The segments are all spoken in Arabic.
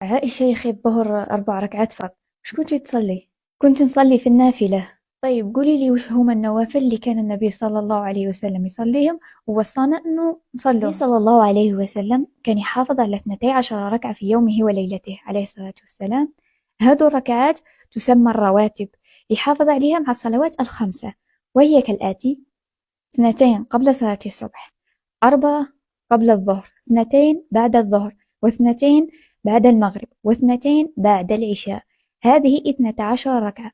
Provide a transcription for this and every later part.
عائشة يا أخي الظهر 4 ركعات فقط. وش كنتي تصلي؟ كنت نصلي في النافلة. طيب قولي لي وش هما النوافل اللي كان النبي صلى الله عليه وسلم يصليهم ووصانا أنه نصليهم. النبي صلى الله عليه وسلم كان يحافظ على 12 ركعة في يومه وليلته عليه الصلاة والسلام. هذو الركعات تسمى الرواتب، يحافظ عليها مع الصلوات الخمسة، وهي كالآتي: 2 قبل صلاة الصبح، 4 قبل الظهر، 2 بعد الظهر، و2 بعد المغرب، و2 بعد العشاء. هذه 12 ركعة.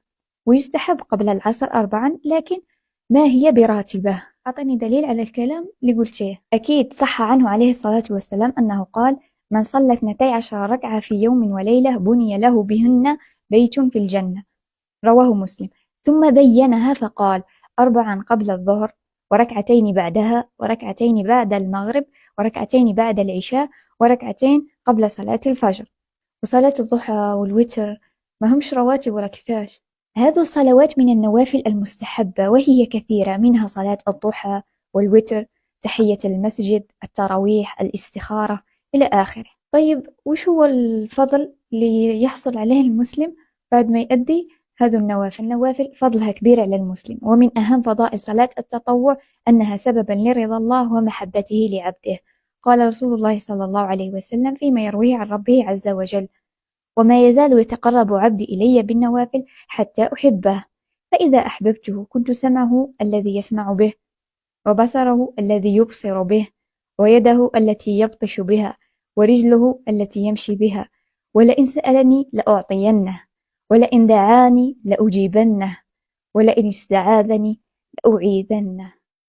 ويستحب قبل العصر 4، لكن ما هي براتبة. أعطني دليل على الكلام اللي قلتيه. أكيد صح عنه عليه الصلاة والسلام أنه قال: من صلى 12 ركعة في يوم وليلة بني له بهن بيت في الجنة. رواه مسلم. ثم بينها فقال: 4 قبل الظهر، وركعتين بعدها، وركعتين بعد المغرب، وركعتين بعد العشاء، وركعتين قبل صلاة الفجر. وصلاة الضحى والوتر ما همش رواتب ولا كفاش. هذه الصلوات من النوافل المستحبة، وهي كثيرة، منها صلاة الضحى والوتر، تحية المسجد، التراويح، الاستخارة، إلى آخره. طيب وش هو الفضل اللي يحصل عليه المسلم بعد ما يؤدي هذه النوافل؟ النوافل فضلها كبير على المسلم، ومن أهم فضائل صلاة التطوع أنها سببا لرضا الله ومحبته لعبده. قال رسول الله صلى الله عليه وسلم فيما يرويه عن ربه عز وجل: وما يزال يتقرب عبدي إلي بالنوافل حتى أحبه، فإذا أحببته كنت سمعه الذي يسمع به، وبصره الذي يبصر به، ويده التي يبطش بها، ورجله التي يمشي بها، ولئن سألني لأعطينه، ولئن دعاني لأجيبنه، ولئن استعاذني لأعيذنه.